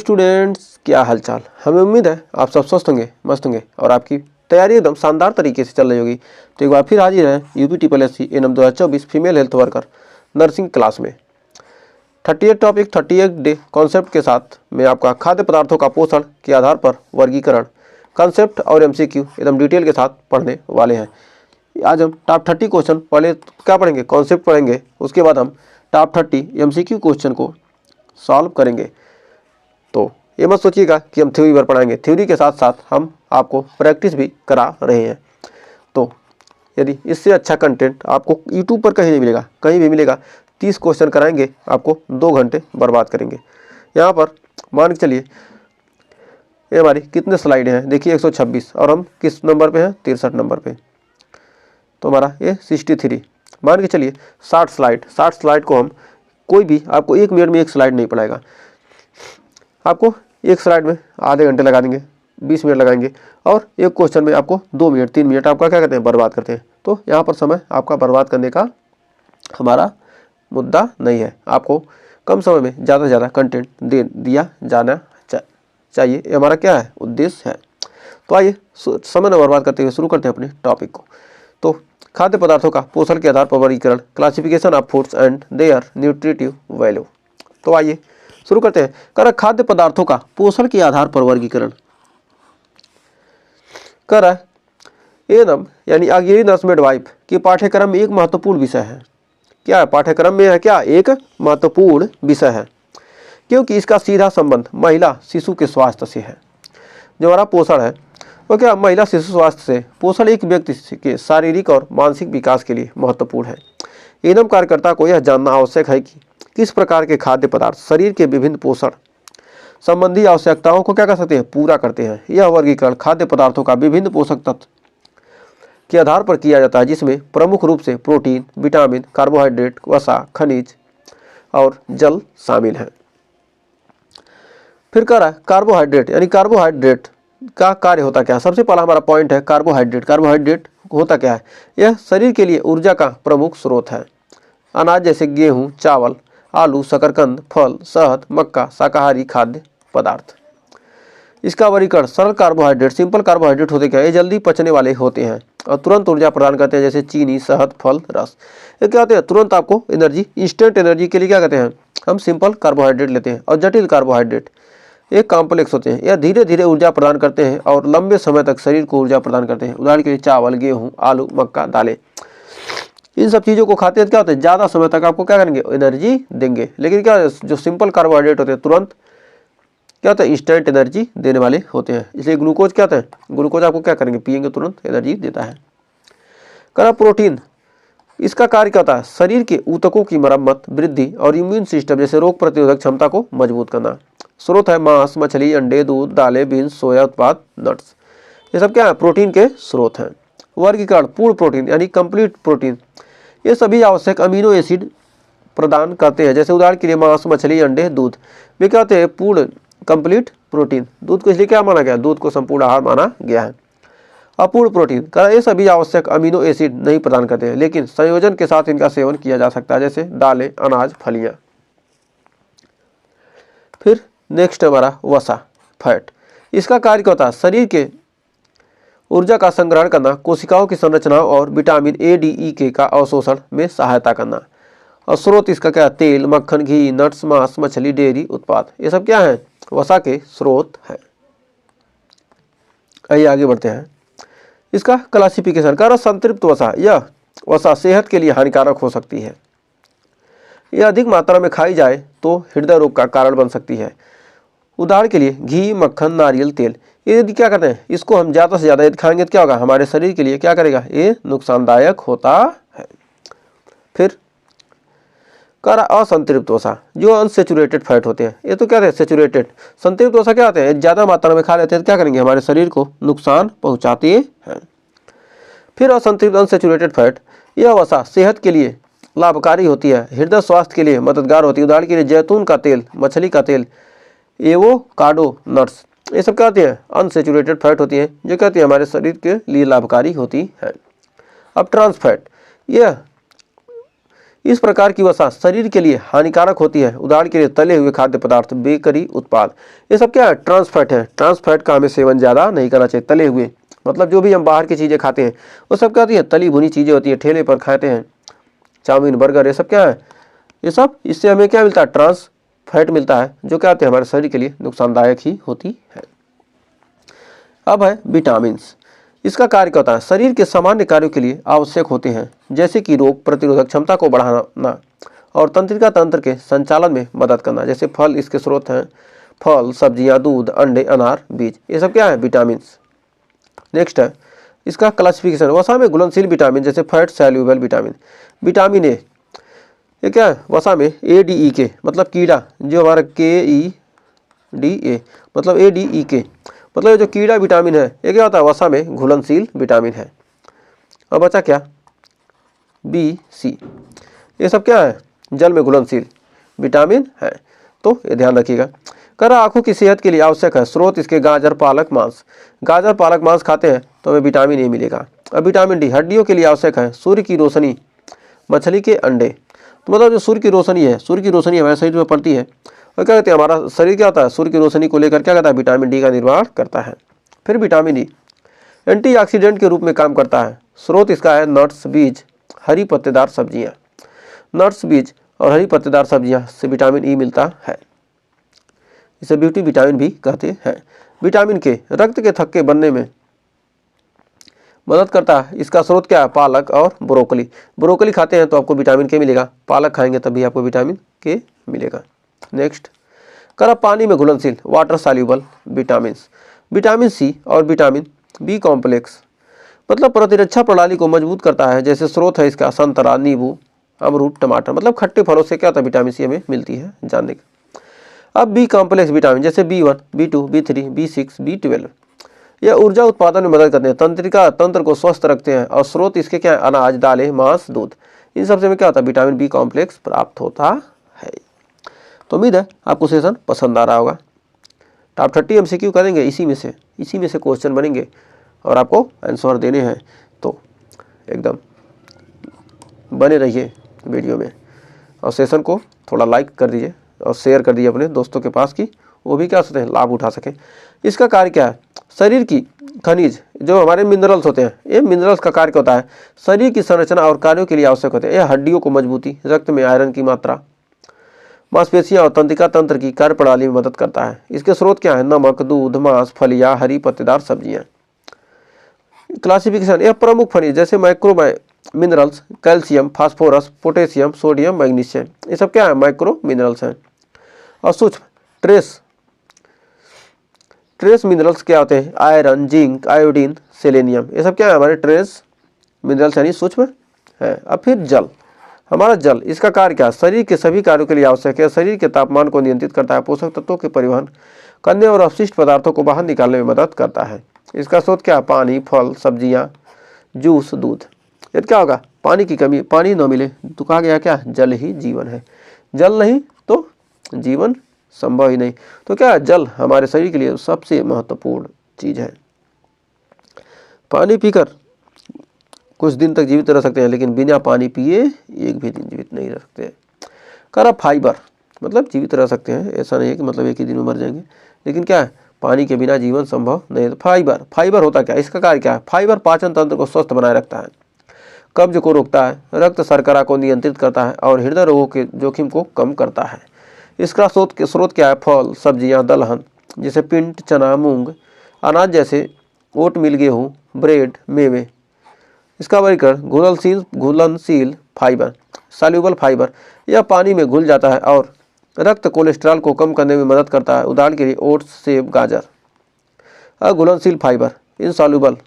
Students, क्या हालचाल। हमें उम्मीद है आप सब स्वस्थ होंगे, मस्त होंगे और आपकी तैयारी एकदम शानदार तरीके से चल रही होगी। तो एक बार फिर हाजिर हैं UP TSSC annum 2024 female health worker nursing class में 38 टॉपिक 38 डे कॉन्सेप्ट के साथ मैं आपका खाद्य पदार्थों का पोषण के आधार पर वर्गीकरण कॉन्सेप्ट और MCQ एकदम डिटेल के साथ पढ़ने वाले हैं। आज हम टॉप 30 क्वेश्चन पहले क्या पढ़ेंगे, कॉन्सेप्ट पढ़ेंगे, उसके बाद हम टॉप 30 MCQ क्वेश्चन को सॉल्व करेंगे। तो ये मत सोचिएगा कि हम थ्योरी पर पढ़ाएंगे, थ्योरी के साथ साथ हम आपको प्रैक्टिस भी करा रहे हैं। तो यदि इससे अच्छा कंटेंट आपको यूट्यूब पर कहीं नहीं मिलेगा, कहीं भी मिलेगा, 30 क्वेश्चन कराएंगे, आपको 2 घंटे बर्बाद करेंगे। यहाँ पर मान के चलिए ये हमारी कितने स्लाइड हैं, देखिए 126 और हम किस नंबर पे हैं, 63 नंबर पे। तो हमारा ये 63 मान के चलिए 60 स्लाइड को हम कोई भी आपको 1 मिनट में 1 स्लाइड नहीं पढ़ाएगा, आपको 1 स्लाइड में आधे घंटे लगा देंगे, 20 मिनट लगाएंगे और एक क्वेश्चन में आपको 2 मिनट 3 मिनट आपका क्या करते हैं, बर्बाद करते हैं। तो यहाँ पर समय आपका बर्बाद करने का हमारा मुद्दा नहीं है। आपको कम समय में ज़्यादा से ज़्यादा कंटेंट दिया जाना चाहिए, ये हमारा क्या है, उद्देश्य है। तो आइए समय न बर्बाद करते हुए शुरू करते हैं अपने टॉपिक को। तो खाद्य पदार्थों का पोषण के आधार पर वर्गीकरण, classification of foods and their nutritive value. तो आइए शुरू करते हैं। कर खाद्य पदार्थों का पोषण के आधार पर वर्गीकरण कर एनम यानी अग्रणी नर्स मिडवाइफ के पाठ्यक्रम में एक महत्वपूर्ण विषय है। क्या है, पाठ्यक्रम में है क्या, एक महत्वपूर्ण विषय है, क्योंकि इसका सीधा संबंध महिला शिशु के स्वास्थ्य से है। जो हमारा पोषण है वो क्या, महिला शिशु स्वास्थ्य से। पोषण एक व्यक्ति के शारीरिक और मानसिक विकास के लिए महत्वपूर्ण है। एनम कार्यकर्ता को यह जानना आवश्यक है कि किस प्रकार के खाद्य पदार्थ शरीर के विभिन्न पोषण संबंधी आवश्यकताओं को क्या कर सकते हैं, पूरा करते हैं। यह वर्गीकरण खाद्य पदार्थों का विभिन्न पोषक तत्व के आधार पर किया जाता है, जिसमें प्रमुख रूप से प्रोटीन, विटामिन, कार्बोहाइड्रेट, वसा, खनिज और जल शामिल हैं। फिर कह रहा है कार्बोहाइड्रेट, यानी कार्बोहाइड्रेट का कार्य होता क्या है। सबसे पहला हमारा पॉइंट है कार्बोहाइड्रेट। कार्बोहाइड्रेट होता क्या है, यह शरीर के लिए ऊर्जा का प्रमुख स्रोत है। अनाज जैसे गेहूं, चावल, आलू, शकरकंद, फल, शहद, मक्का, शाकाहारी खाद्य पदार्थ। इसका वर्गीकरण सरल कार्बोहाइड्रेट, सिंपल कार्बोहाइड्रेट होते क्या है, ये जल्दी पचने वाले होते हैं और तुरंत ऊर्जा प्रदान करते हैं, जैसे चीनी, शहद, फल, रस। ये क्या होते हैं, तुरंत आपको एनर्जी, इंस्टेंट एनर्जी के लिए क्या कहते हैं, हम सिंपल कार्बोहाइड्रेट लेते हैं। और जटिल कार्बोहाइड्रेट ये कॉम्प्लेक्स होते हैं, यह धीरे धीरे ऊर्जा प्रदान करते हैं और लंबे समय तक शरीर को ऊर्जा प्रदान करते हैं। उदाहरण के लिए चावल, गेहूँ, आलू, मक्का, दालें, इन सब चीज़ों को खाते हैं क्या होता है, ज़्यादा समय तक आपको क्या करेंगे, एनर्जी देंगे। लेकिन क्या जो सिंपल कार्बोहाइड्रेट होते हैं तुरंत क्या होता है, इंस्टेंट एनर्जी देने वाले होते हैं। इसलिए ग्लूकोज क्या होता है, ग्लूकोज आपको क्या करेंगे, पिएंगे तुरंत एनर्जी देता है। करा प्रोटीन, इसका कार्य क्या होता है, शरीर के ऊतकों की मरम्मत, वृद्धि और इम्यून सिस्टम जैसे रोग प्रतिरोधक क्षमता को मजबूत करना। स्रोत है मांस, मछली, अंडे, दूध, दालें, बीन्स, सोया उत्पाद, नट्स, ये सब क्या है, प्रोटीन के स्रोत हैं। वर्गीकरण पूर्ण प्रोटीन यानी कंप्लीट प्रोटीन, ये सभी आवश्यक अमीनो एसिड प्रदान करते हैं। जैसे उदाहरण के लिए मांस, मछली, अंडे, दूध, वे क्या होते हैं, पूर्ण कंप्लीट प्रोटीन। दूध को इसलिए क्या माना गया, दूध को संपूर्ण आहार माना गया है। अपूर्ण प्रोटीन, कारण ये सभी आवश्यक अमीनो एसिड नहीं प्रदान करते हैं, लेकिन संयोजन के साथ इनका सेवन किया जा सकता है, जैसे दालें, अनाज, फलियां। फिर नेक्स्ट हमारा वसा फैट, इसका कार्य क्या होता है, शरीर के ऊर्जा का संग्रहण करना, कोशिकाओं की संरचना और vitamin A, D, E, K का अवशोषण में सहायता करना। और स्रोत इसका क्या है, तेल, मक्खन, घी, नट्स, मांस, मछली, डेयरी उत्पाद, ये सब क्या है, वसा के स्रोत है। आइए आगे बढ़ते हैं। इसका क्लासिफिकेशन कर संतृप्त वसा, यह वसा सेहत के लिए हानिकारक हो सकती है। यह अधिक मात्रा में खाई जाए तो हृदय रोग का कारण बन सकती है। उदाहरण के लिए घी, मक्खन, नारियल तेल, ये यदि क्या करते हैं, इसको हम ज़्यादा से ज़्यादा यदि खाएंगे तो क्या होगा, हमारे शरीर के लिए क्या करेगा, ये नुकसानदायक होता है। फिर कर असंतृप्त वसा, जो अनसेचुरेटेड फैट होते हैं, ये तो क्या है, सेचुरेटेड। संतृप्त वसा क्या होते हैं, ज़्यादा मात्रा में खा लेते हैं तो क्या करेंगे, हमारे शरीर को नुकसान पहुँचाते हैं। फिर असंतृप्त अनसेचुरेटेड फैट, यह वसा सेहत के लिए लाभकारी होती है, हृदय स्वास्थ्य के लिए मददगार होती है। उदाहरण के लिए जैतून का तेल, मछली का तेल, एवोकाडो, नट्स, ये सब क्या होती है, अनसेचुरेटेड फैट होती है, जो कहती है हमारे शरीर के लिए लाभकारी होती है। अब ट्रांस फैट, यह इस प्रकार की वसा शरीर के लिए हानिकारक होती है। उदाहरण के लिए तले हुए खाद्य पदार्थ, बेकरी उत्पाद, ये सब क्या है, ट्रांस फैट है। ट्रांस फैट का हमें सेवन ज़्यादा नहीं करना चाहिए। तले हुए मतलब जो भी हम बाहर की चीज़ें खाते हैं वो सब क्या होती है, तली भुनी चीज़ें होती है, ठेले पर खाते हैं, चाउमीन बर्गर, ये सब क्या है, ये सब इससे हमें क्या मिलता है, ट्रांस फैट मिलता है, जो क्या होते हैं हमारे शरीर के लिए नुकसानदायक ही होती है। अब है विटामिन्स। इसका कार्य क्या होता है, शरीर के सामान्य कार्यों के लिए आवश्यक होते हैं, जैसे कि रोग प्रतिरोधक क्षमता को बढ़ाना और तंत्रिका तंत्र के संचालन में मदद करना। जैसे फल इसके स्रोत हैं, फल, सब्जियां, दूध, अंडे, अनार, बीज, ये सब क्या है, विटामिन्स। नेक्स्ट है इसका क्लासिफिकेशन। वसा में घुलनशील विटामिन जैसे fat soluble vitamin. Vitamin A, ये क्या है, वसा में ADE मतलब कीड़ा, जो हमारा KEDA मतलब ADE मतलब ये जो कीड़ा विटामिन है, ये क्या होता है, वसा में घुलनशील विटामिन है। अब बचा क्या, BC, ये सब क्या है, जल में घुलनशील विटामिन है, तो ये ध्यान रखिएगा। कर आंखों की सेहत के लिए आवश्यक है। स्रोत इसके गाजर, पालक, मांस। गाजर पालक मांस खाते हैं तो हमें विटामिन ए मिलेगा। अब विटामिन डी हड्डियों के लिए आवश्यक है। सूर्य की रोशनी, मछली के अंडे। तो मतलब जो सूर्य की रोशनी है, सूर्य की रोशनी हमारे शरीर में पड़ती है और क्या कहते हैं, हमारा शरीर क्या होता है, सूर्य की रोशनी को लेकर क्या करता है, विटामिन डी का निर्माण करता है। फिर विटामिन ई एंटीऑक्सीडेंट के रूप में काम करता है। स्रोत इसका है नट्स, बीज, हरी पत्तेदार सब्जियां। नट्स, बीज और हरी पत्तेदार सब्जियां से विटामिन ई मिलता है। इसे ब्यूटी विटामिन भी कहते हैं। विटामिन के रक्त के थक्के बनने में मदद करता है। इसका स्रोत क्या है, पालक और ब्रोकली। ब्रोकली खाते हैं तो आपको विटामिन के मिलेगा, पालक खाएंगे तभी आपको विटामिन के मिलेगा। नेक्स्ट, कर पानी में घुलनशील water soluble vitamins. Vitamin C और विटामिन बी कॉम्प्लेक्स मतलब प्रतिरक्षा प्रणाली को मजबूत करता है। जैसे स्रोत है इसका संतरा, नींबू, अमरूद, टमाटर, मतलब खट्टे फलों से क्या होता है, विटामिन सी हमें मिलती है, जानने का। अब बी कॉम्प्लेक्स विटामिन जैसे B1, B2, B3, B6, B12, यह ऊर्जा उत्पादन में मदद करते हैं, तंत्रिका तंत्र को स्वस्थ रखते हैं और स्रोत इसके क्या है, अनाज, दालें, मांस, दूध, इन सबसे में क्या होता है, विटामिन बी कॉम्प्लेक्स प्राप्त होता है। तो उम्मीद है आपको सेशन पसंद आ रहा होगा। टॉप 30 MCQ करेंगे, इसी में से क्वेश्चन बनेंगे और आपको आंसर देने हैं, तो एकदम बने रहिए वीडियो में और सेशन को थोड़ा लाइक कर दीजिए और शेयर कर दीजिए अपने दोस्तों के पास, की वो भी क्या सकते हैं, लाभ उठा सकें। इसका कार्य क्या है, शरीर की खनिज जो हमारे मिनरल्स होते हैं, ये मिनरल्स का कार्य क्या होता है, शरीर की संरचना और कार्यों के लिए आवश्यक होते हैं। यह हड्डियों को मजबूती, रक्त में आयरन की मात्रा, मांसपेशियां और तंत्रिका तंत्र की कार्यप्रणाली में मदद करता है। इसके स्रोत क्या है, नमक, दूध, मांस, फलियां, हरी पत्तेदार सब्जियां। क्लासिफिकेशन, यह प्रमुख खनिज जैसे micro minerals, calcium, phosphorus, potassium, sodium, magnesium, ये सब क्या है, माइक्रो मिनरल्स हैं। और सूक्ष्म ट्रेस मिनरल्स क्या होते हैं, आयरन, जिंक, आयोडीन, सेलेनियम, ये सब क्या है, हमारे ट्रेस मिनरल्स यानी सूक्ष्म है। अब फिर जल, हमारा जल, इसका कार्य क्या है, शरीर के सभी कार्यों के लिए आवश्यक है। शरीर के तापमान को नियंत्रित करता है, पोषक तत्वों के परिवहन करने और अपशिष्ट पदार्थों को बाहर निकालने में मदद करता है। इसका स्रोत क्या है, पानी, फल, सब्जियां, जूस, दूध। यदि क्या होगा, पानी की कमी, पानी न मिले तो कहा गया क्या, जल ही जीवन है। जल नहीं तो जीवन संभव ही नहीं। तो क्या है, जल हमारे शरीर के लिए सबसे महत्वपूर्ण चीज है। पानी पीकर कुछ दिन तक जीवित रह सकते हैं, लेकिन बिना पानी पिए एक भी दिन जीवित नहीं रह सकते। करा फाइबर मतलब जीवित रह सकते हैं, ऐसा नहीं है कि मतलब एक ही दिन में मर जाएंगे, लेकिन क्या है, पानी के बिना जीवन संभव नहीं है। फाइबर होता क्या है, इसका कार्य क्या है, फाइबर पाचन तंत्र को स्वस्थ बनाए रखता है, कब्ज को रोकता है, रक्त शर्करा को नियंत्रित करता है और हृदय रोगों के जोखिम को कम करता है। इसका स्रोत क्या है, फल, सब्जियां, दलहन जैसे पिंट, चना, मूंग, अनाज जैसे ओटमील, गेहूँ, ब्रेड, मेवे। इसका वर्गीकरण घुलनशील फाइबर, सॉल्युबल फाइबर, यह पानी में घुल जाता है और रक्त कोलेस्ट्रॉल को कम करने में मदद करता है। उदाहरण के लिए ओट्स, सेब, गाजर। अघुलनशील फाइबर, इनसॉल्युबल,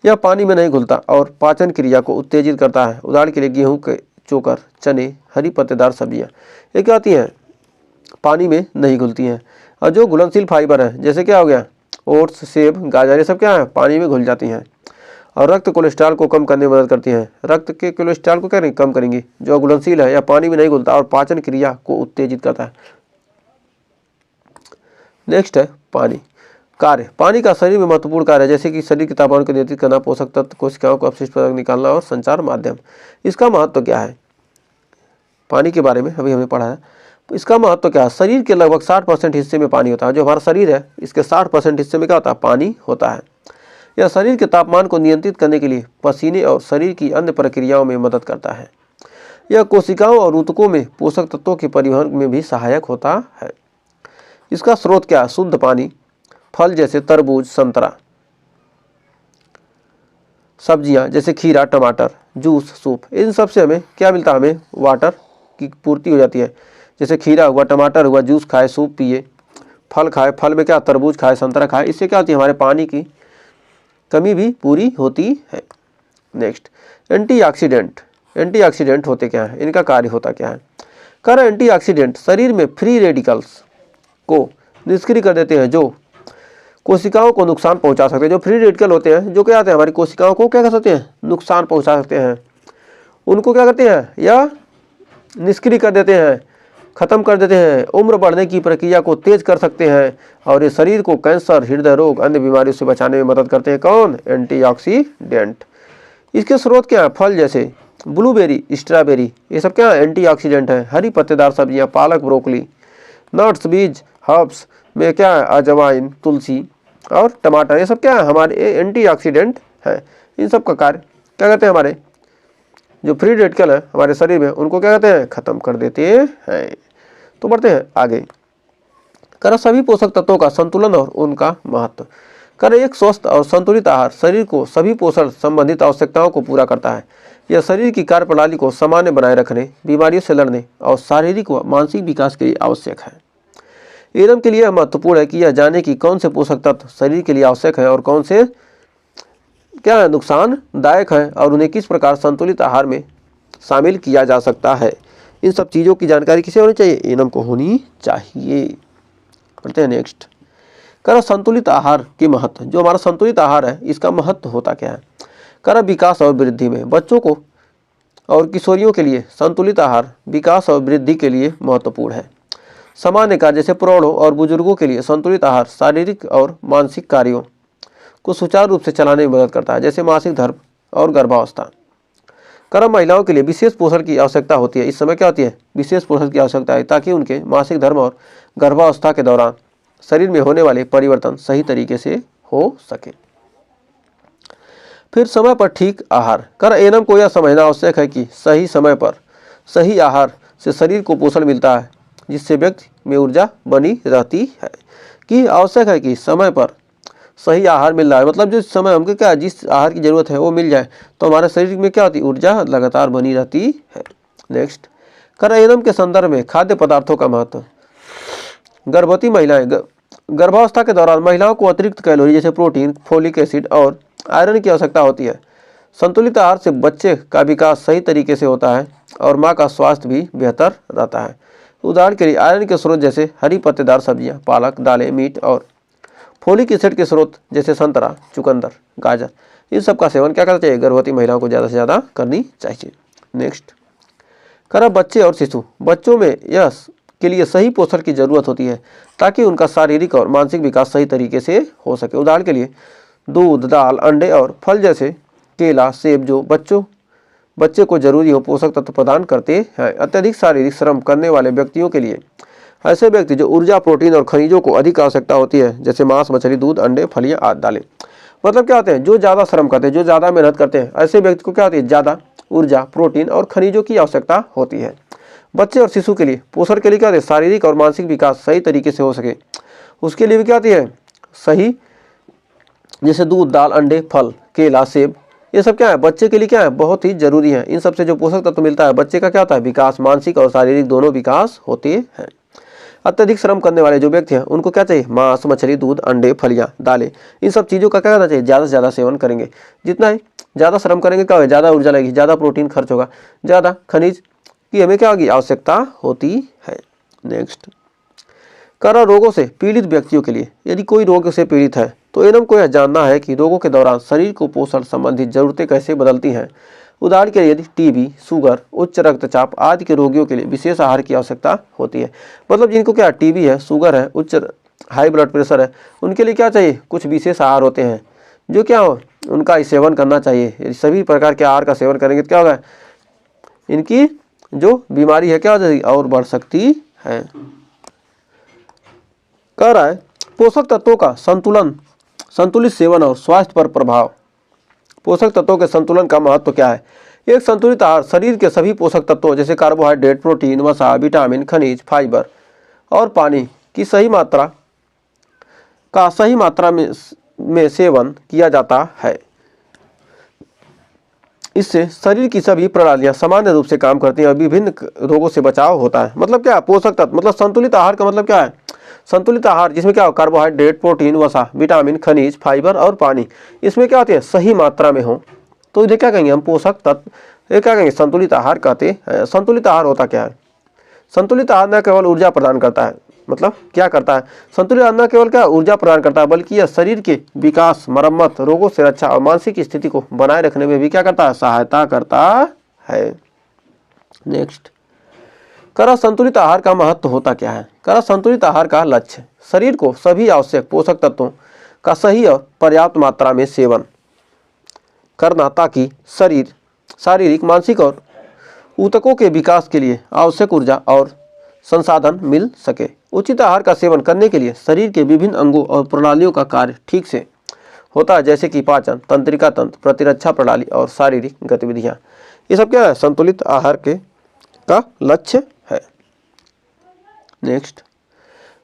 यह पानी में नहीं घुलता और पाचन क्रिया को उत्तेजित करता है। उदाहरण के लिए गेहूं के चोकर, चने, हरी पत्तेदार सब्जियां, ये क्या होती हैं, पानी में नहीं घुलती हैं। और जो घुलनशील फाइबर है, जैसे क्या हो गया, ओट्स, सेब, गाजर, ये सब क्या है, पानी में घुल जाती हैं और रक्त कोलेस्ट्रॉल को कम करने में मदद करती हैं। रक्त के कोलेस्ट्रॉल को क्या कम करेंगी। जो घुलनशील है या पानी में नहीं घुलता और पाचन क्रिया को उत्तेजित करता है। नेक्स्ट है पानी। कार्य, पानी का शरीर में महत्वपूर्ण कार्य है, जैसे कि शरीर के तापमान को नियंत्रित करना, पोषक तत्व, कोशिकाओं को अपशिष्ट पदार्थ निकालना और संचार माध्यम। इसका महत्व क्या है, पानी के बारे में अभी हमें पढ़ा है। तो इसका महत्व क्या है? शरीर के लगभग 60% हिस्से में पानी होता है। जो हमारा शरीर है इसके 60% हिस्से में क्या होता है? पानी होता है। यह शरीर के तापमान को नियंत्रित करने के लिए पसीने और शरीर की अन्य प्रक्रियाओं में मदद करता है। यह कोशिकाओं और ऊतकों में पोषक तत्वों के परिवहन में भी सहायक होता है। इसका स्रोत क्या है? शुद्ध पानी, फल जैसे तरबूज, संतरा, सब्जियां जैसे खीरा, टमाटर, जूस, सूप, इन सब से हमें क्या मिलता है? हमें वाटर की पूर्ति हो जाती है। जैसे खीरा हुआ, टमाटर हुआ, जूस खाए, सूप पिए, फल खाए, फल में क्या? तरबूज खाए, संतरा खाए, इससे क्या होती है? हमारे पानी की कमी भी पूरी होती है। Next, antioxidant. एंटीऑक्सीडेंट होते क्या है? इनका कार्य होता क्या है? कारण एंटीऑक्सीडेंट शरीर में फ्री रेडिकल्स को निष्क्रिय कर देते हैं जो कोशिकाओं को नुकसान पहुंचा सकते हैं। जो फ्री रेडिकल होते हैं जो क्या आते हैं? हमारी कोशिकाओं को क्या कर सकते हैं? नुकसान पहुंचा सकते हैं। उनको क्या करते हैं? या निष्क्रिय कर देते हैं, खत्म कर देते हैं, उम्र बढ़ने की प्रक्रिया को तेज कर सकते हैं और ये शरीर को कैंसर, हृदय रोग, अन्य बीमारियों से बचाने में मदद करते हैं। कौन? एंटीऑक्सीडेंट। इसके स्रोत क्या है? फल जैसे ब्लूबेरी, स्ट्रॉबेरी, ये सब क्या है? एंटीऑक्सीडेंट है। हरी पत्तेदार सब्जियां, पालक, ब्रोकली, नट्स, बीज, हर्ब्स में क्या है? अजवाइन, तुलसी और टमाटर, ये सब क्या है? हमारे एंटीऑक्सीडेंट है। इन सब का कार्य क्या कहते हैं? हमारे जो फ्री रेडिकल है हमारे शरीर में उनको क्या कहते हैं? खत्म कर देते हैं। तो बढ़ते हैं आगे। कर सभी पोषक तत्वों का संतुलन और उनका महत्व। कर एक स्वस्थ और संतुलित आहार शरीर को सभी पोषण संबंधित आवश्यकताओं को पूरा करता है। यह शरीर की कार्यप्रणाली को सामान्य बनाए रखने, बीमारियों से लड़ने और शारीरिक व मानसिक विकास के लिए आवश्यक है। एवं के लिए यह महत्वपूर्ण है कि यह जाने कि कौन से पोषक तत्व शरीर के लिए आवश्यक है और कौन से क्या है? नुकसानदायक है और उन्हें किस प्रकार संतुलित आहार में शामिल किया जा सकता है। इन सब चीज़ों की जानकारी किसे होनी चाहिए? एनम को होनी चाहिए। पढ़ते हैं नेक्स्ट। कर संतुलित आहार के महत्व। जो हमारा संतुलित आहार है इसका महत्व होता क्या है? कर विकास और वृद्धि में बच्चों को और किशोरियों के लिए संतुलित आहार विकास और वृद्धि के लिए महत्वपूर्ण है। सामान्य कार्य जैसे प्रौढ़ों और बुजुर्गों के लिए संतुलित आहार शारीरिक और मानसिक कार्यों को सुचारू रूप से चलाने में मदद करता है, जैसे मासिक धर्म और गर्भावस्था। कर्म महिलाओं के लिए विशेष पोषण की आवश्यकता होती है। इस समय क्या होती है? विशेष पोषण की आवश्यकता है ताकि उनके मासिक धर्म और गर्भावस्था के दौरान शरीर में होने वाले परिवर्तन सही तरीके से हो सके। फिर समय पर ठीक आहार। कर एनम को यह समझना आवश्यक है कि सही समय पर सही आहार से शरीर को पोषण मिलता है, जिससे व्यक्ति में ऊर्जा बनी रहती है। कि आवश्यक है कि समय पर सही आहार मिल रहा है, मतलब जिस समय हमको क्या जिस आहार की जरूरत है वो मिल जाए तो हमारे शरीर में क्या होती है? ऊर्जा लगातार बनी रहती है। नेक्स्ट, कर एनम के संदर्भ में खाद्य पदार्थों का महत्व। गर्भवती महिलाएं गर्भावस्था के दौरान महिलाओं को अतिरिक्त कैलोरी जैसे प्रोटीन, फोलिक एसिड और आयरन की आवश्यकता होती है। संतुलित आहार से बच्चे का विकास सही तरीके से होता है और माँ का स्वास्थ्य भी बेहतर रहता है। उदाहरण के लिए आयरन के स्रोत जैसे हरी पत्तेदार सब्जियां, पालक, दालें, मीट और फोलिक एसिड के स्रोत जैसे संतरा, चुकंदर, गाजर, इन सब का सेवन क्या करना चाहिए? गर्भवती महिलाओं को ज़्यादा से ज़्यादा करनी चाहिए। नेक्स्ट, कर बच्चे और शिशु। बच्चों में यह के लिए सही पोषण की जरूरत होती है ताकि उनका शारीरिक और मानसिक विकास सही तरीके से हो सके। उदाहरण के लिए दूध, दाल, अंडे और फल जैसे केला, सेब जो बच्चे को जरूरी हो पोषक तत्व प्रदान करते हैं। अत्यधिक शारीरिक श्रम करने वाले व्यक्तियों के लिए ऐसे व्यक्ति जो ऊर्जा, प्रोटीन और खनिजों को अधिक आवश्यकता होती है, जैसे मांस, मछली, दूध, अंडे, फलियां आदि दालें। मतलब क्या होते हैं? जो ज़्यादा श्रम करते हैं, जो ज़्यादा मेहनत करते हैं, ऐसे व्यक्ति को क्या होती है? ज़्यादा ऊर्जा, प्रोटीन और खनिजों की आवश्यकता होती है। बच्चे और शिशु के लिए पोषण के लिए क्या होती है? शारीरिक और मानसिक विकास सही तरीके से हो सके उसके लिए भी क्या होती है? सही, जैसे दूध, दाल, अंडे, फल, केला, सेब, ये सब क्या है? बच्चे के लिए क्या है? बहुत ही जरूरी है। इन सबसे जो पोषक तत्व मिलता है बच्चे का क्या होता है? विकास, मानसिक और शारीरिक दोनों विकास होते हैं। अत्यधिक श्रम करने वाले जो व्यक्ति हैं उनको क्या चाहिए? मांस, मछली, दूध, अंडे, फलियां, दालें, इन सब चीज़ों का क्या करना चाहिए? ज़्यादा से ज़्यादा सेवन करेंगे। जितना ही ज़्यादा श्रम करेंगे क्या होगा? ज़्यादा ऊर्जा लगेगी, ज़्यादा प्रोटीन खर्च होगा, ज़्यादा खनिज की हमें क्या होगी? आवश्यकता होती है। नेक्स्ट, कर रोगों से पीड़ित व्यक्तियों के लिए। यदि कोई रोग से पीड़ित है तो एनम को यह जानना है कि रोगों के दौरान शरीर को पोषण संबंधित जरूरतें कैसे बदलती हैं। उदाहरण के लिए यदि टीबी, शुगर, उच्च रक्तचाप आदि के रोगियों के लिए विशेष आहार की आवश्यकता होती है। मतलब जिनको क्या टीबी है, शुगर है, उच्च हाई ब्लड प्रेशर है, उनके लिए क्या चाहिए? कुछ विशेष आहार होते हैं जो क्या हो उनका सेवन करना चाहिए। सभी प्रकार के आहार का सेवन करेंगे तो क्या होगा? इनकी जो बीमारी है क्या हो जाएगी, और बढ़ सकती है। कह रहा है पोषक तत्वों का संतुलित सेवन और स्वास्थ्य पर प्रभाव। पोषक तत्वों के संतुलन का महत्व क्या है। एक संतुलित आहार शरीर के सभी पोषक तत्वों जैसे कार्बोहाइड्रेट, प्रोटीन, वसा, विटामिन, खनिज, फाइबर और पानी की सही मात्रा में सेवन किया जाता है। इससे शरीर की सभी प्रणालियां सामान्य रूप से काम करती हैं और विभिन्न रोगों से बचाव होता है। मतलब क्या, पोषक तत्व मतलब संतुलित आहार का मतलब क्या है, संतुलित आहार जिसमें क्या हो, कार्बोहाइड्रेट, प्रोटीन, वसा, विटामिन, खनिज, फाइबर और पानी इसमें क्या होती है, सही मात्रा में हो, तो इन्हें क्या कहेंगे हम, पोषक तत्व, ये क्या कहेंगे, संतुलित आहार कहते हैं। संतुलित आहार होता क्या है, संतुलित आहार न केवल ऊर्जा प्रदान करता है, मतलब क्या करता है, संतुलित आहार न केवल क्या ऊर्जा प्रदान करता है बल्कि यह शरीर के विकास, मरम्मत, रोगों से रक्षा और मानसिक स्थिति को बनाए रखने में भी क्या करता है, सहायता करता है। नेक्स्ट, करा संतुलित आहार का महत्व होता क्या है। करा संतुलित आहार का लक्ष्य शरीर को सभी आवश्यक पोषक तत्वों का सही और पर्याप्त मात्रा में सेवन करना ताकि शारीरिक, मानसिक और ऊतकों के विकास के लिए आवश्यक ऊर्जा और संसाधन मिल सके। उचित आहार का सेवन करने के लिए शरीर के विभिन्न अंगों और प्रणालियों का कार्य ठीक से होता है, जैसे कि पाचन, तंत्रिका तंत्र, प्रतिरक्षा प्रणाली और शारीरिक गतिविधियां। ये सब क्या है, संतुलित आहार का लक्ष्य है। नेक्स्ट,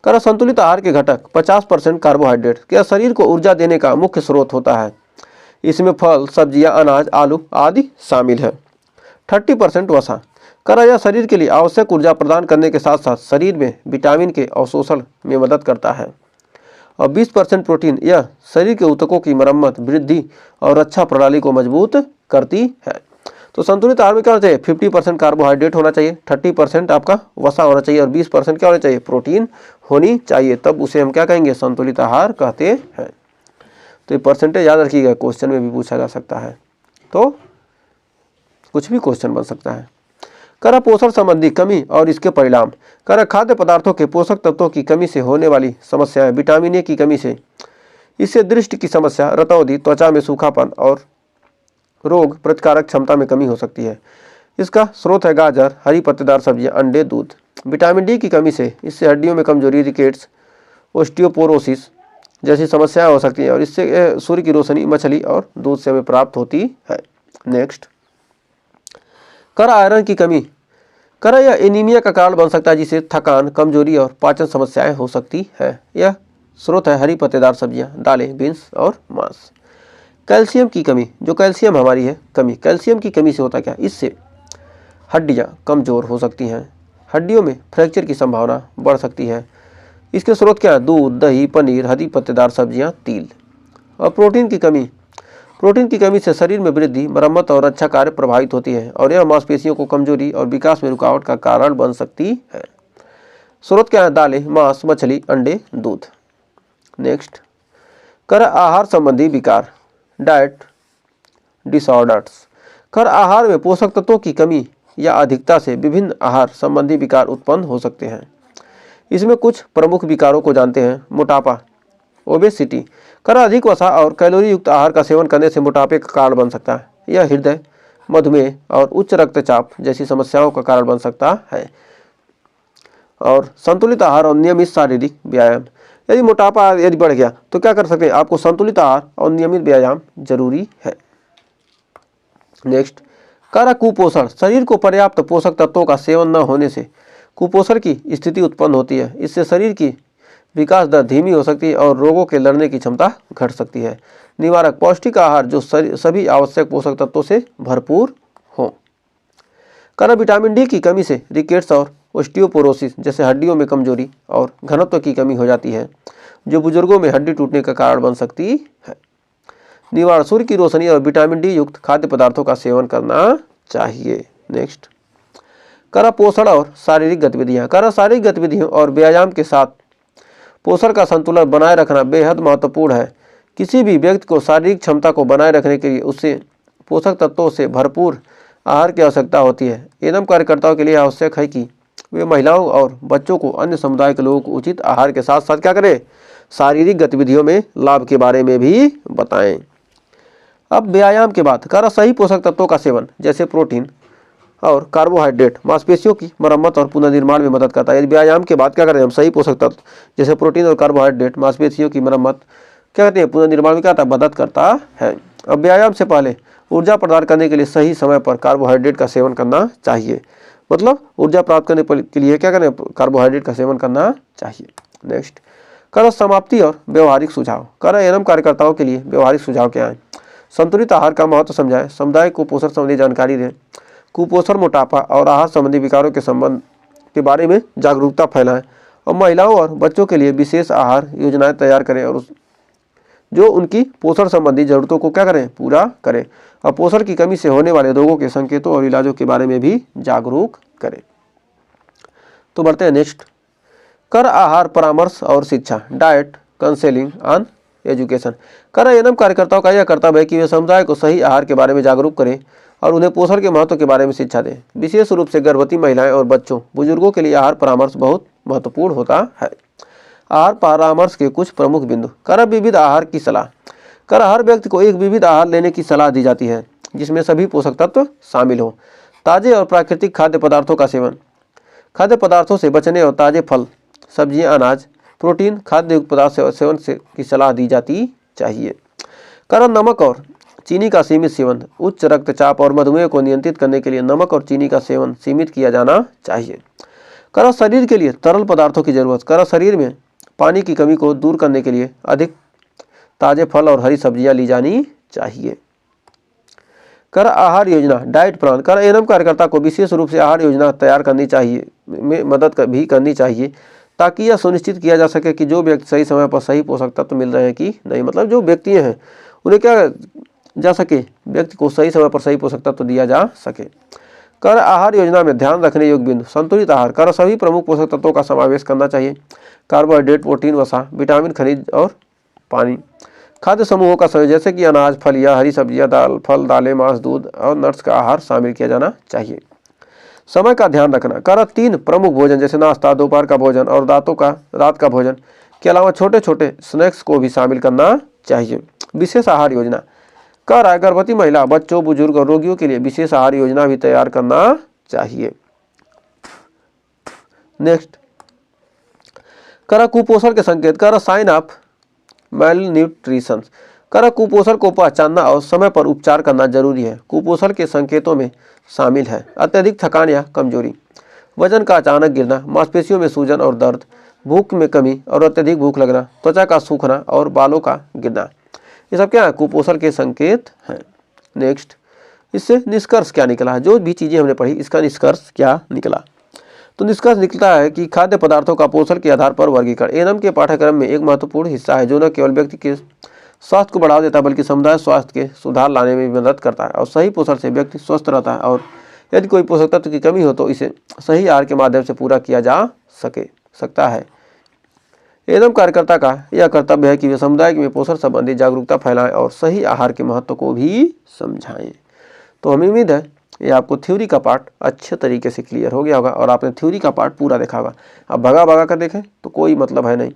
करा संतुलित आहार के घटक 50% कार्बोहाइड्रेट क्या शरीर को ऊर्जा देने का मुख्य स्रोत होता है। इसमें फल, सब्जियां, अनाज, आलू आदि शामिल है। 30% वसा करा यह शरीर के लिए आवश्यक ऊर्जा प्रदान करने के साथ साथ शरीर में विटामिन के अवशोषण में मदद करता है। और 20% प्रोटीन यह शरीर के ऊतकों की मरम्मत, वृद्धि और रक्षा प्रणाली को मजबूत करती है। तो संतुलित आहार में क्या होना चाहिए, 50% कार्बोहाइड्रेट होना चाहिए, 30% आपका वसा होना चाहिए और 20% क्या होना चाहिए, प्रोटीन होनी चाहिए, तब उसे हम क्या कहेंगे, संतुलित आहार कहते हैं। तो ये परसेंटेज याद रखिएगा, क्वेश्चन में भी पूछा जा सकता है, तो कुछ भी क्वेश्चन बन सकता है। करा पोषण संबंधी कमी और इसके परिणाम। करा खाद्य पदार्थों के पोषक तत्वों की कमी से होने वाली समस्याएं। विटामिन ए की कमी से इससे दृष्टि की समस्या, रतौंधी, त्वचा में सूखापन और रोग प्रतिकारक क्षमता में कमी हो सकती है। इसका स्रोत है गाजर, हरी पत्तेदार सब्जियां, अंडे, दूध। विटामिन डी की कमी से इससे हड्डियों में कमजोरी, रिकेट्स, ओस्टियोपोरोसिस जैसी समस्याएं हो सकती हैं और इससे सूर्य की रोशनी, मछली और दूध से हमें प्राप्त होती है। नेक्स्ट, करा आयरन की कमी। करा यह एनीमिया का कारण बन सकता है जिससे थकान, कमजोरी और पाचन समस्याएं हो सकती है। यह स्रोत है हरी पत्तेदार सब्जियां, दालें, बीन्स और मांस। कैल्शियम की कमी, जो कैल्शियम हमारी है कमी, कैल्शियम की कमी से होता क्या, इससे हड्डियां कमजोर हो सकती हैं, हड्डियों में फ्रैक्चर की संभावना बढ़ सकती है। इसके स्रोत क्या है, दूध, दही, पनीर, हरी पत्तेदार सब्जियां, तिल। और प्रोटीन की कमी, प्रोटीन की कमी से शरीर में वृद्धि, मरम्मत और अच्छा कार्य प्रभावित होती है और यह मांसपेशियों को कमजोरी और विकास में रुकावट का कारण बन सकती है। स्रोत क्या है, दालें, मांस, मछली, अंडे, दूध। नेक्स्ट, कर आहार संबंधी विकार, डाइट डिसऑर्डर्स। कर आहार में पोषक तत्वों की कमी या अधिकता से विभिन्न आहार संबंधी विकार उत्पन्न हो सकते हैं। इसमें कुछ प्रमुख विकारों को जानते हैं। मोटापा, ओबेसिटी। कर अधिक वसा और कैलोरी युक्त आहार का सेवन करने से मोटापे का कारण बन सकता है। यह हृदय, मधुमेह और उच्च रक्तचाप जैसी समस्याओं का कारण बन सकता है। और संतुलित आहार और नियमित शारीरिक व्यायाम। यदि मोटापा यदि बढ़ गया तो क्या कर सकते हैं, आपको संतुलित आहार और नियमित व्यायाम जरूरी है। नेक्स्ट, करा कुपोषण। शरीर को पर्याप्त पोषक तत्वों का सेवन न होने से कुपोषण की स्थिति उत्पन्न होती है। इससे शरीर की विकास दर धीमी हो सकती है और रोगों के लड़ने की क्षमता घट सकती है। निवारक, पौष्टिक आहार जो सभी आवश्यक पोषक तत्वों से भरपूर हो। करा विटामिन डी की कमी से रिकेट्स और ओस्टियोपोरोसिस जैसे हड्डियों में कमजोरी और घनत्व की कमी हो जाती है, जो बुजुर्गों में हड्डी टूटने का कारण बन सकती है। निवारण, सूर्य की रोशनी और विटामिन डी युक्त खाद्य पदार्थों का सेवन करना चाहिए। नेक्स्ट, करा पोषण और शारीरिक गतिविधियां। करा शारीरिक गतिविधियों और व्यायाम के साथ पोषण का संतुलन बनाए रखना बेहद महत्वपूर्ण है। किसी भी व्यक्ति को शारीरिक क्षमता को बनाए रखने के लिए उसे पोषक तत्वों से भरपूर आहार की आवश्यकता होती है। एवं कार्यकर्ताओं के लिए आवश्यक है कि वे महिलाओं और बच्चों को अन्य समुदाय के लोगों को उचित आहार के साथ साथ क्या करें, शारीरिक गतिविधियों में लाभ के बारे में भी बताएं। अब व्यायाम के बाद करा सही पोषक तत्वों का सेवन जैसे प्रोटीन और कार्बोहाइड्रेट मांसपेशियों की मरम्मत और पुनर्निर्माण में मदद करता है। यदि व्यायाम के बाद क्या करें हम, सही पोषक तत्व जैसे प्रोटीन और कार्बोहाइड्रेट मांसपेशियों की मरम्मत क्या कहते हैं, पुनर्निर्माण में क्या आता है, मदद करता है। अब व्यायाम से पहले ऊर्जा प्रदान करने के लिए सही समय पर कार्बोहाइड्रेट का सेवन करना चाहिए। मतलब ऊर्जा प्राप्त करने के लिए क्या करें, कार्बोहाइड्रेट का सेवन करना चाहिए। नेक्स्ट, कर समाप्ति और व्यवहारिक सुझाव। कर एवं कार्यकर्ताओं के लिए व्यवहारिक सुझाव क्या है? संतुलित आहार का महत्व समझाएं, समुदाय को पोषण संबंधी जानकारी दें, कुपोषण, मोटापा और आहार संबंधी विकारों के संबंध के बारे में जागरूकता फैलाएं और महिलाओं और बच्चों के लिए विशेष आहार योजनाएं तैयार करें और जो उनकी पोषण संबंधी जरूरतों को क्या करें, पूरा करें और पोषण की कमी से होने वाले रोगों के संकेतों और इलाजों के बारे में भी जागरूक करें। तो बढ़ते हैं नेक्स्ट, कर आहार परामर्श और शिक्षा, डाइट काउंसलिंग ऑन एजुकेशन। कर एवं कार्यकर्ताओं का यह कर्तव्य है कि वे समुदाय को सही आहार के बारे में जागरूक करें और उन्हें पोषण के महत्व के बारे में शिक्षा दें। विशेष रूप से गर्भवती महिलाएं और बच्चों बुजुर्गों के लिए आहार परामर्श बहुत महत्वपूर्ण होता है। आहार परामर्श के कुछ प्रमुख बिंदु। कर विविध आहार की सलाह। कर हर व्यक्ति को एक विविध आहार लेने की सलाह दी जाती है जिसमें सभी पोषक तत्व शामिल हों। ताजे और प्राकृतिक खाद्य पदार्थों का सेवन, खाद्य पदार्थों से बचने और ताजे फल, सब्जियां, अनाज, प्रोटीन, खाद्य पदार्थ सेवन की सलाह दी जाती चाहिए। कर नमक और चीनी का सीमित सेवन। उच्च रक्तचाप और मधुमेह को नियंत्रित करने के लिए नमक और चीनी का सेवन सीमित किया जाना चाहिए। कर शरीर के लिए तरल पदार्थों की जरूरत। कर शरीर में पानी की कमी को दूर करने के लिए अधिक ताजे फल और हरी सब्जियां ली जानी चाहिए। कर आहार योजना, डाइट प्लान। कर एवं कार्यकर्ता को विशेष रूप से आहार योजना तैयार करनी चाहिए में मदद भी करनी चाहिए ताकि यह सुनिश्चित किया जा सके कि जो व्यक्ति सही समय पर सही पोषक तत्व मिल रहे हैं कि नहीं। मतलब जो व्यक्ति हैं उन्हें क्या जा सके, व्यक्ति को सही समय पर सही पोषक तत्व दिया जा सके। कर आहार योजना में ध्यान रखने योग्य बिंदु। संतुलित आहार। कर सभी प्रमुख पोषक तत्वों का समावेश करना चाहिए। कार्बोहाइड्रेट, प्रोटीन, वसा, विटामिन, खनिज और पानी। खाद्य समूहों का संयोजन जैसे कि अनाज, फलियां, हरी सब्जियां, दाल, फल, दालें, मांस, दूध और नट्स का आहार शामिल किया जाना चाहिए। समय का ध्यान रखना। कर 3 प्रमुख भोजन जैसे नाश्ता, दोपहर का भोजन और रात का भोजन के अलावा छोटे छोटे स्नैक्स को भी शामिल करना चाहिए। विशेष आहार योजना। कर गर्भवती महिला, बच्चों, बुजुर्ग और रोगियों के लिए विशेष आहार योजना भी तैयार करना चाहिए। नेक्स्ट, कर कुपोषण के संकेत। कर साइन ऑफ मेलन्यूट्रिशन। कर कुपोषण को पहचानना और समय पर उपचार करना जरूरी है। कुपोषण के संकेतों में शामिल है अत्यधिक थकान या कमजोरी, वजन का अचानक गिरना, मांसपेशियों में सूजन और दर्द, भूख में कमी और अत्यधिक भूख लगना, त्वचा का सूखना और बालों का गिरना। ये सब क्या है, कुपोषण के संकेत हैं। नेक्स्ट, इससे निष्कर्ष क्या निकला? जो भी चीजें हमने पढ़ी इसका निष्कर्ष क्या निकला? तो निष्कर्ष निकलता है कि खाद्य पदार्थों का पोषण के आधार पर वर्गीकरण एएनएम के पाठ्यक्रम में एक महत्वपूर्ण हिस्सा है जो न केवल व्यक्ति के स्वास्थ्य को बढ़ावा देता है बल्कि समुदाय स्वास्थ्य के सुधार लाने में भी मदद करता है। और सही पोषण से व्यक्ति स्वस्थ रहता है और यदि कोई पोषक तत्व की कमी हो तो इसे सही आहार के माध्यम से पूरा किया जा सकता है। एएनएम कार्यकर्ता का यह कर्तव्य है कि वे समुदाय में पोषण संबंधी जागरूकता फैलाएं और सही आहार के महत्व को भी समझाएं। तो हमें उम्मीद है ये आपको थ्योरी का पार्ट अच्छे तरीके से क्लियर हो गया होगा और आपने थ्योरी का पार्ट पूरा देखा होगा। अब भगा भगा कर देखें तो कोई मतलब है नहीं,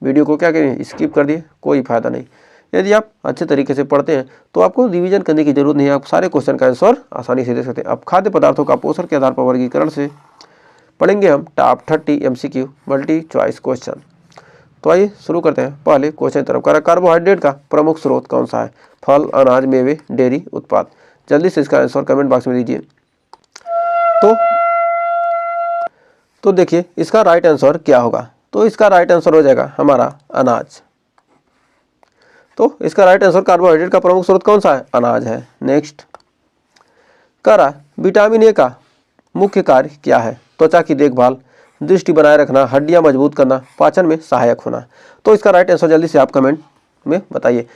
वीडियो को क्या करें, स्किप कर दिए, कोई फायदा नहीं। यदि आप अच्छे तरीके से पढ़ते हैं तो आपको रिवीजन करने की जरूरत नहीं है, आप सारे क्वेश्चन का आंसर आसानी से दे सकते हैं। अब खाद्य पदार्थों का पोषण के आधार पर वर्गीकरण से पढ़ेंगे हम top 30 MCQ multi choice question. तो आइए शुरू करते हैं पहले क्वेश्चन की तरफ। कार्बोहाइड्रेट का प्रमुख स्रोत कौन सा है? फल, अनाज, मेवे, डेयरी उत्पाद। जल्दी से इसका आंसर कमेंट बॉक्स में दीजिए। तो देखिए इसका राइट आंसर क्या होगा? तो इसका राइट आंसर हो जाएगा हमारा अनाज। तो इसका राइट आंसर कार्बोहाइड्रेट का प्रमुख स्रोत कौन सा है? अनाज है। नेक्स्ट, करा विटामिन ए का मुख्य कार्य क्या है? त्वचा की देखभाल, दृष्टि बनाए रखना, हड्डियां मजबूत करना, पाचन में सहायक होना। तो इसका राइट आंसर जल्दी से आप कमेंट में बताइए।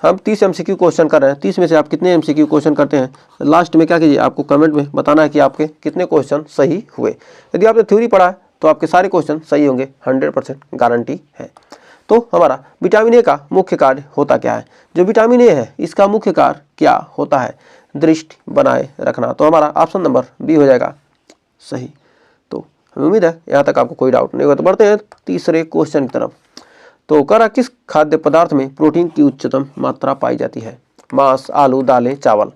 हम 30 MCQ क्वेश्चन कर रहे हैं, 30 में से आप कितने MCQ क्वेश्चन करते हैं लास्ट में क्या कीजिए, आपको कमेंट में बताना है कि आपके कितने क्वेश्चन सही हुए। यदि आपने थ्योरी पढ़ा है तो आपके सारे क्वेश्चन सही होंगे, 100% गारंटी है। तो हमारा विटामिन ए का मुख्य कार्य होता क्या है? जो विटामिन ए है इसका मुख्य कार्य क्या होता है? दृष्टि बनाए रखना। तो हमारा ऑप्शन नंबर बी हो जाएगा सही। तो हमें उम्मीद है यहाँ तक आपको कोई डाउट नहीं होगा। तो बढ़ते हैं तीसरे क्वेश्चन की तरफ। तो करा किस खाद्य पदार्थ में प्रोटीन की उच्चतम मात्रा पाई जाती है? मांस, आलू, दालें, चावल।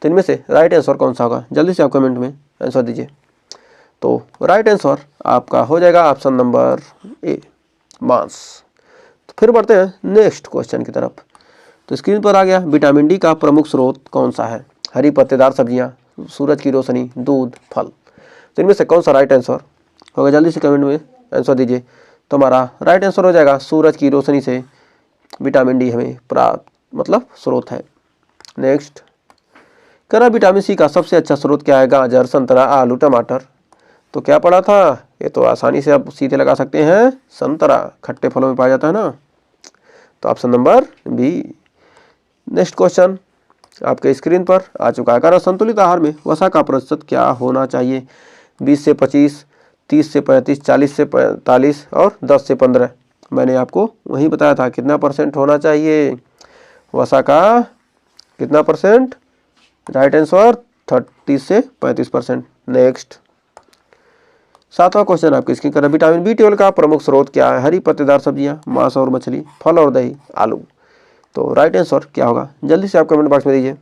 तो इनमें से राइट आंसर कौन सा होगा, जल्दी से आप कमेंट में आंसर दीजिए। तो राइट आंसर आपका हो जाएगा ऑप्शन नंबर ए, मांस। तो फिर बढ़ते हैं नेक्स्ट क्वेश्चन की तरफ। तो स्क्रीन पर आ गया, विटामिन डी का प्रमुख स्रोत कौन सा है? हरी पत्तेदार सब्जियां, सूरज की रोशनी, दूध, फल। तो इनमें से कौन सा राइट आंसर होगा, जल्दी से कमेंट में आंसर दीजिए। तो हमारा राइट आंसर हो जाएगा सूरज की रोशनी से विटामिन डी हमें प्राप्त मतलब स्रोत है। नेक्स्ट करा विटामिन सी का सबसे अच्छा स्रोत क्या है? गाजर, संतरा, आलू, टमाटर। तो क्या पढ़ा था, ये तो आसानी से आप सीधे लगा सकते हैं, संतरा खट्टे फलों में पाया जाता है ना। तो option number B. Next question आपके स्क्रीन पर आ चुका है। संतुलित आहार में वसा का प्रतिशत क्या होना चाहिए? 20 से 25, 30 से 35, 40 से 45 और 10 से 15। मैंने आपको वही बताया था कितना परसेंट होना चाहिए वसा का, कितना परसेंट? राइट आंसर 30 से 35%। नेक्स्ट 7वां क्वेश्चन आपकी स्क्रीन पर, विटामिन B12 का प्रमुख स्रोत क्या है? हरी पत्तेदार सब्जियां, मांस और मछली, फल और दही, आलू। तो राइट आंसर क्या होगा, जल्दी से आप कमेंट बॉक्स में दीजिए।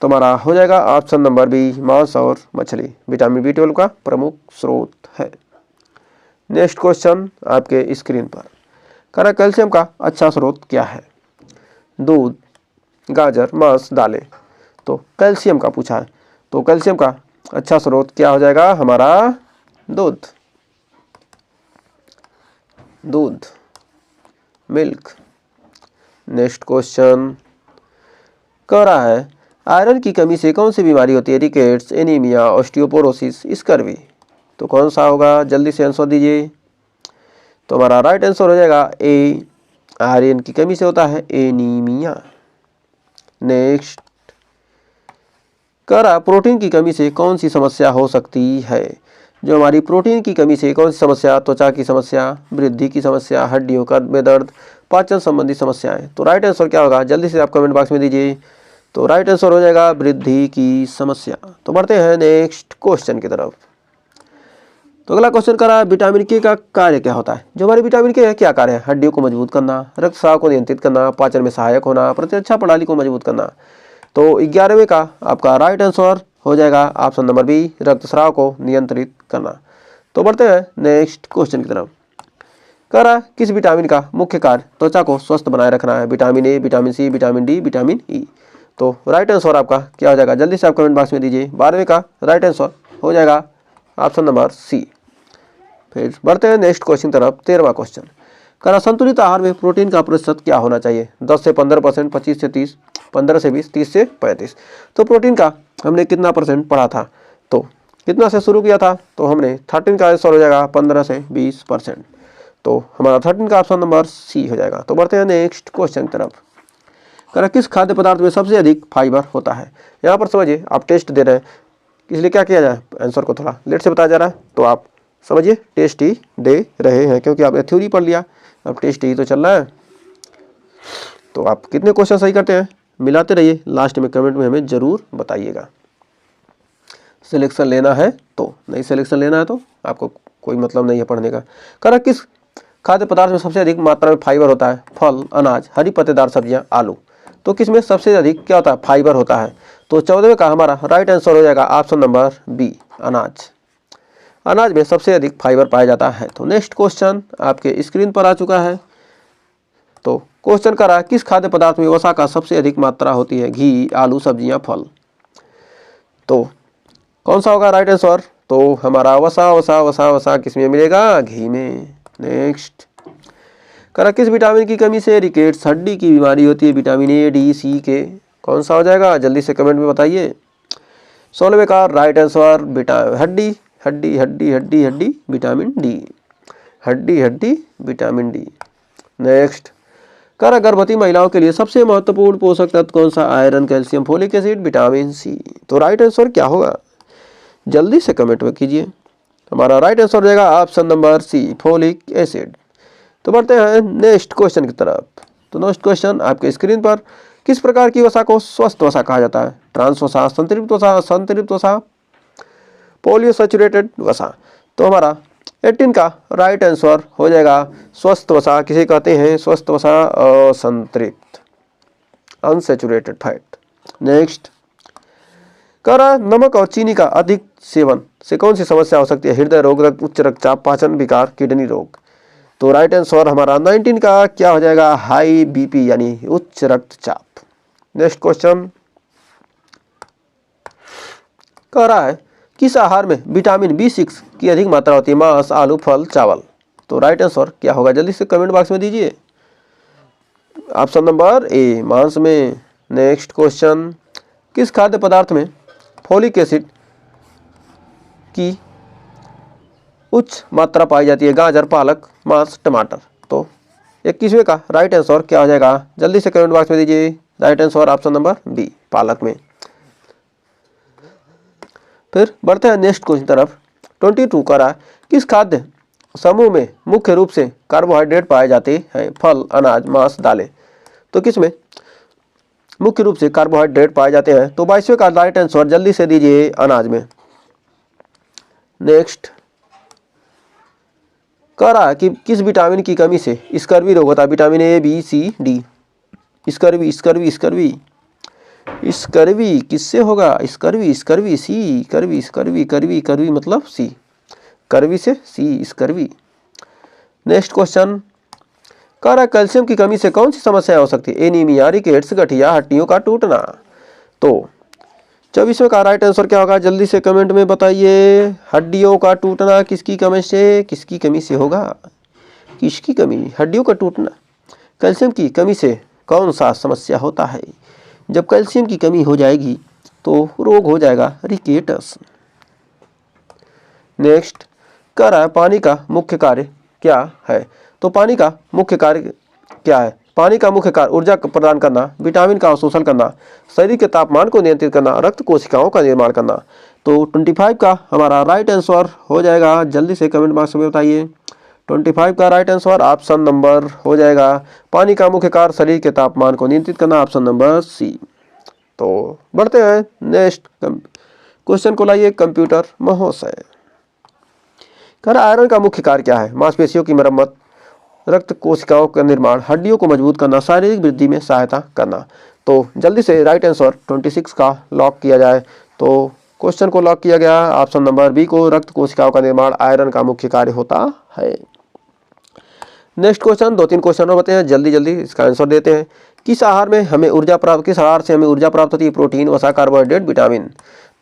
तो हमारा हो जाएगा ऑप्शन नंबर बी, मांस और मछली विटामिन B12 का प्रमुख स्रोत है। नेक्स्ट क्वेश्चन आपके स्क्रीन पर, कैल्शियम का अच्छा स्रोत क्या है? दूध, गाजर, मांस, दालें। तो कैल्शियम का पूछा है, तो कैल्शियम का अच्छा स्रोत क्या हो जाएगा हमारा? दूध, दूध, मिल्क। नेक्स्ट क्वेश्चन कह रहा है, आयरन की कमी से कौन सी बीमारी होती है? Rickets, anaemia, osteoporosis, scurvy. तो कौन सा होगा, जल्दी से आंसर दीजिए। तो हमारा राइट आंसर हो जाएगा ए, आयरन की कमी से होता है एनीमिया। नेक्स्ट कह रहा, प्रोटीन की कमी से कौन सी समस्या हो सकती है? जो हमारी प्रोटीन की कमी से कौन सी समस्या? त्वचा की समस्या, वृद्धि की समस्या, हड्डियों का में दर्द, पाचन संबंधी समस्याएं। तो राइट आंसर क्या होगा, जल्दी से आप कमेंट बॉक्स में दीजिए। तो राइट आंसर हो जाएगा वृद्धि की समस्या। तो बढ़ते हैं नेक्स्ट क्वेश्चन की तरफ। तो अगला क्वेश्चन करा, विटामिन के का कार्य क्या होता है? जो हमारे विटामिन के है क्या कार्य है? हड्डियों को मजबूत करना, रक्तस्राव को नियंत्रित करना, पाचन में सहायक होना, प्रतिरक्षा प्रणाली को मजबूत करना। तो 11वें का आपका राइट आंसर हो जाएगा ऑप्शन नंबर बी, रक्तस्राव को नियंत्रित करना। तो बढ़ते हैं नेक्स्ट क्वेश्चन की तरफ। कह रहा, किस विटामिन का मुख्य कार्य त्वचा को स्वस्थ बनाए रखना है? Vitamin A, vitamin C, vitamin D, vitamin E. तो राइट आंसर आपका क्या हो जाएगा, जल्दी से आप कमेंट बॉक्स में दीजिए। 12वें का राइट आंसर हो जाएगा ऑप्शन नंबर सी। फिर बढ़ते हैं नेक्स्ट क्वेश्चन तरफ। 13वां क्वेश्चन कह रहा, संतुलित आहार में प्रोटीन का प्रतिशत क्या होना चाहिए? 10 से 15%, 25 से 30, 15 से 20, 30 से 35। तो प्रोटीन का हमने कितना परसेंट पढ़ा था? तो कितना से शुरू किया था? तो हमने 13 का आंसर हो जाएगा 15 से 20%। तो हमारा 13 का ऑप्शन नंबर सी हो जाएगा। तो बढ़ते हैं नेक्स्ट क्वेश्चन की तरफ। कह, किस खाद्य पदार्थ में सबसे अधिक फाइबर होता है? यहाँ पर समझिए, आप टेस्ट दे रहे हैं, इसलिए क्या किया जाए, आंसर को थोड़ा लेट से बताया जा रहा है। तो आप समझिए टेस्ट ही दे रहे हैं, क्योंकि आपने थ्योरी पढ़ लिया, अब टेस्ट ही तो चल रहा है। तो आप कितने क्वेश्चन सही करते हैं मिलाते रहिए, लास्ट में कमेंट में हमें जरूर बताइएगा। सिलेक्शन लेना है तो, नहीं सिलेक्शन लेना है तो आपको कोई मतलब नहीं है पढ़ने का। कह, किस खाद्य पदार्थ में सबसे अधिक मात्रा में फाइबर होता है? फल, अनाज, हरी पत्तेदार सब्जियां, आलू। तो किसमें सबसे अधिक क्या होता है, फाइबर होता है? तो 14वें का हमारा राइट आंसर हो जाएगा ऑप्शन नंबर बी, अनाज। अनाज में सबसे अधिक फाइबर पाया जाता है। तो नेक्स्ट क्वेश्चन आपके स्क्रीन पर आ चुका है। तो क्वेश्चन कर रहा है, किस खाद्य पदार्थ में वसा का सबसे अधिक मात्रा होती है? घी, आलू, सब्जियां, फल। तो कौन सा होगा राइट आंसर? तो हमारा वसा वसा वसा वसा किसमें मिलेगा? घी में। नेक्स्ट करा, किस विटामिन की कमी से रिकेट्स हड्डी की बीमारी होती है? विटामिन ए, डी, सी के। कौन सा हो जाएगा, जल्दी से कमेंट में बताइए। 16वें का राइट आंसर हड्डी हड्डी हड्डी हड्डी हड्डी विटामिन डी, हड्डी हड्डी विटामिन डी। नेक्स्ट करा, गर्भवती महिलाओं के लिए सबसे महत्वपूर्ण पोषक तत्व कौन सा? Iron, calcium, folic acid, vitamin C. तो राइट आंसर क्या होगा, जल्दी से कमेंट में कीजिए। हमारा राइट आंसर हो जाएगा option number C, folic acid. तो बढ़ते हैं नेक्स्ट क्वेश्चन की तरफ। तो नेक्स्ट क्वेश्चन आपके स्क्रीन पर, किस प्रकार की वसा को स्वस्थ वसा कहा जाता है? ट्रांस वसा, संतृप्त वसा, संतृप्त वसा, पॉलियोसैचुरेटेड वसा। तो हमारा 18 का राइट आंसर हो जाएगा स्वस्थ वसा किसे कहते हैं? स्वस्थ वसा असंतृप्त, अनसैचुरेटेड फैट। नेक्स्ट कह रहा है नमक और चीनी का अधिक सेवन से कौन सी समस्या हो सकती है? हृदय रोग, उच्च रक्तचाप, पाचन विकार, किडनी रोग। तो राइट आंसर हमारा 19 का क्या हो जाएगा? हाई बीपी यानी उच्च रक्तचाप। नेक्स्ट क्वेश्चन कह रहा है किस आहार में विटामिन B6 की अधिक मात्रा होती है? मांस, आलू, फल, चावल। तो राइट आंसर क्या होगा? जल्दी से कमेंट बॉक्स में दीजिए। ऑप्शन नंबर ए मांस में। नेक्स्ट क्वेश्चन किस खाद्य पदार्थ में फोलिक एसिड की उच्च मात्रा पाई जाती है? गाजर, पालक, मांस, टमाटर। तो 21वें का राइट आंसर क्या हो जाएगा? जल्दी से कमेंट बॉक्स में दीजिए। Right answer option number B पालक में। फिर बढ़ते हैं नेक्स्ट क्वेश्चन तरफ। 22 का रहा किस खाद्य समूह में मुख्य रूप से कार्बोहाइड्रेट पाए जाते हैं? फल, अनाज, मांस, दालें। तो किसमें मुख्य रूप से कार्बोहाइड्रेट पाए जाते हैं? तो 22वें का राइट आंसर जल्दी से दीजिए, अनाज में। नेक्स्ट कह रहा है कि किस विटामिन की कमी से स्कर्वी रोग होता है? Vitamin A, B, C, D. Scurvy scurvy scurvy scurvy किससे होगा? Scurvy scurvy C, curvy scurvy curvy curvy मतलब सी, करवी से सी स्कर्वी। नेक्स्ट क्वेश्चन कह रहा है कैल्शियम की कमी से कौन सी समस्या हो सकती है? एनीमिया, रिकेट्स, गठिया, हड्डियों का टूटना। तो 24वें का राइट आंसर क्या होगा? जल्दी से कमेंट में बताइए। हड्डियों का टूटना किसकी कमी से? किसकी कमी से होगा? किसकी कमी? हड्डियों का टूटना। कैल्शियम की कमी से कौन सा समस्या होता है? जब कैल्शियम की कमी हो जाएगी तो रोग हो जाएगा रिकेट्स। नेक्स्ट कह रहा है पानी का मुख्य कार्य क्या है? तो पानी का मुख्य कार्य क्या है? पानी का मुख्य कार्य ऊर्जा प्रदान करना, विटामिन का अवशोषण करना, शरीर के तापमान को नियंत्रित करना, रक्त कोशिकाओं का निर्माण करना। तो 25 का हमारा राइट आंसर हो जाएगा। जल्दी से कमेंट बॉक्स में बताइए। 25 का राइट आंसर ऑप्शन नंबर हो जाएगा पानी का मुख्य कार्य शरीर के तापमान को नियंत्रित करना, ऑप्शन नंबर सी। तो बढ़ते हैं नेक्स्ट क्वेश्चन को लाइए कंप्यूटर महोदय। कह रहा आयरन का मुख्य कार्य क्या है? मांसपेशियों की मरम्मत, रक्त कोशिकाओं का निर्माण, हड्डियों को मजबूत करना, शारीरिक वृद्धि में सहायता करना। तो जल्दी से राइट आंसर 26 का लॉक किया जाए। तो क्वेश्चन को लॉक किया गया ऑप्शन नंबर बी को, रक्त कोशिकाओं का निर्माण आयरन का मुख्य कार्य होता है। नेक्स्ट क्वेश्चन 2-3 क्वेश्चन और बताते हैं, जल्दी जल्दी इसका आंसर देते हैं। किस आहार में हमें ऊर्जा प्राप्त, किस आहार से हमें ऊर्जा प्राप्त होती है? प्रोटीन, वसा, कार्बोहाइड्रेट, विटामिन।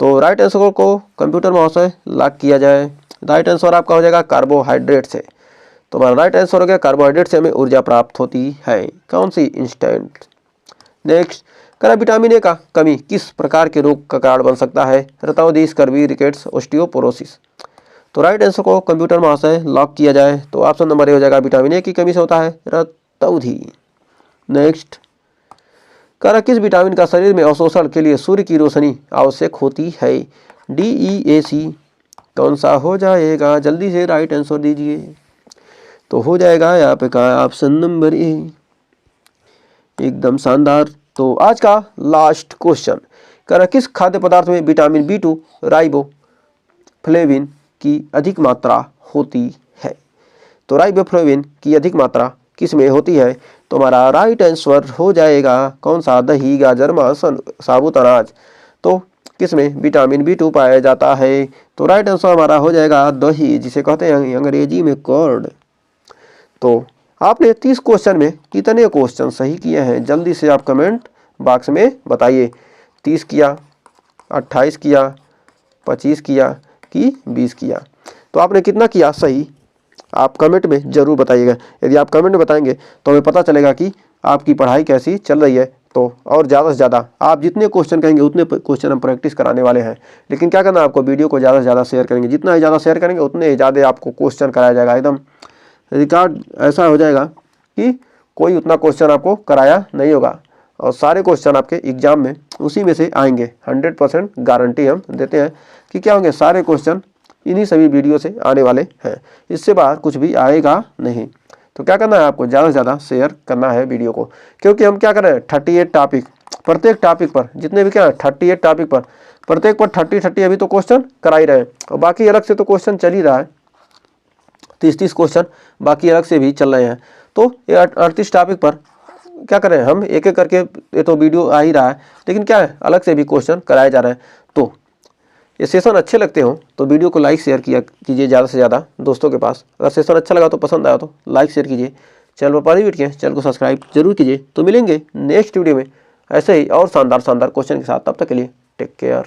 तो राइट आंसर को कंप्यूटर महोदय लॉक किया जाए। राइट आंसर आपका हो जाएगा कार्बोहाइड्रेट से। तो हमारा राइट आंसर हो गया कार्बोहाइड्रेट से हमें ऊर्जा प्राप्त होती है। कौन सी? इंस्टेंट। नेक्स्ट कह विटामिन ए का कमी किस प्रकार के रोग का कारण बन सकता है? रतौंधी, स्कर्वी, रिकेट्स, ऑस्टियोपोरोसिस। तो राइट आंसर को कंप्यूटर महाशय लॉक किया जाए। तो ऑप्शन नंबर ए हो जाएगा विटामिन ए की कमी से होता है रतौंधी। नेक्स्ट कह रहा किस विटामिन का शरीर में अवशोषण के लिए सूर्य की रोशनी आवश्यक होती है? DEAC। कौन सा हो जाएगा? जल्दी से राइट आंसर दीजिए। तो हो जाएगा यहाँ पे का ऑप्शन नंबर ए, एकदम शानदार। तो आज का लास्ट क्वेश्चन कह रहा किस खाद्य पदार्थ में विटामिन B2 राइबोफ्लेविन की अधिक मात्रा होती है? तो राइबोफ्लेविन की अधिक मात्रा किस में होती है? तो हमारा राइट आंसर हो जाएगा कौन सा? दही, गाजर, मांस, साबुत अनाज। तो किस में विटामिन B2 पाया जाता है? तो राइट आंसर हमारा हो जाएगा दही, जिसे कहते हैं अंग्रेजी में कर्ड। तो आपने 30 क्वेश्चन में कितने क्वेश्चन सही किए हैं? जल्दी से आप कमेंट बॉक्स में बताइए। 30 किया, 28 किया, 25 किया कि 20 किया? तो आपने कितना किया सही? आप कमेंट में जरूर बताइएगा। यदि आप कमेंट में बताएंगे तो हमें पता चलेगा कि आपकी पढ़ाई कैसी चल रही है। तो और ज़्यादा से ज़्यादा आप जितने क्वेश्चन कहेंगे उतने क्वेश्चन हम प्रैक्टिस कराने वाले हैं। लेकिन क्या करना है आपको? वीडियो को ज़्यादा से ज़्यादा शेयर करेंगे। जितना ही ज़्यादा शेयर करेंगे उतने ही ज़्यादा आपको क्वेश्चन कराया जाएगा। एकदम रिकॉर्ड ऐसा हो जाएगा कि कोई उतना क्वेश्चन आपको कराया नहीं होगा और सारे क्वेश्चन आपके एग्जाम में उसी में से आएंगे। 100% गारंटी हम देते हैं कि क्या होंगे, सारे क्वेश्चन इन्हीं सभी वीडियो से आने वाले हैं। इससे बाहर कुछ भी आएगा नहीं। तो क्या करना है आपको? ज़्यादा से ज़्यादा शेयर करना है वीडियो को, क्योंकि हम क्या कर रहे हैं 38 टॉपिक, प्रत्येक टॉपिक पर जितने भी क्या है 38 टॉपिक पर, प्रत्येक पर 30 अभी तो क्वेश्चन करा ही रहे हैं और बाकी अलग से तो क्वेश्चन चल ही रहा है। 30 क्वेश्चन बाकी अलग से भी चल रहे हैं। तो 38 टॉपिक पर क्या करें हम, एक एक करके ये तो वीडियो आ ही रहा है, लेकिन क्या है अलग से भी क्वेश्चन कराए जा रहे हैं। तो ये सेशन अच्छे लगते हो तो वीडियो को लाइक शेयर किया कीजिए ज़्यादा से ज़्यादा दोस्तों के पास। अगर सेशन अच्छा लगा तो, पसंद आया तो लाइक शेयर कीजिए। चैनल पर पहली वीडियो चैनल को सब्सक्राइब जरूर कीजिए। तो मिलेंगे नेक्स्ट वीडियो में ऐसे ही और शानदार क्वेश्चन के साथ। तब तक के लिए टेक केयर।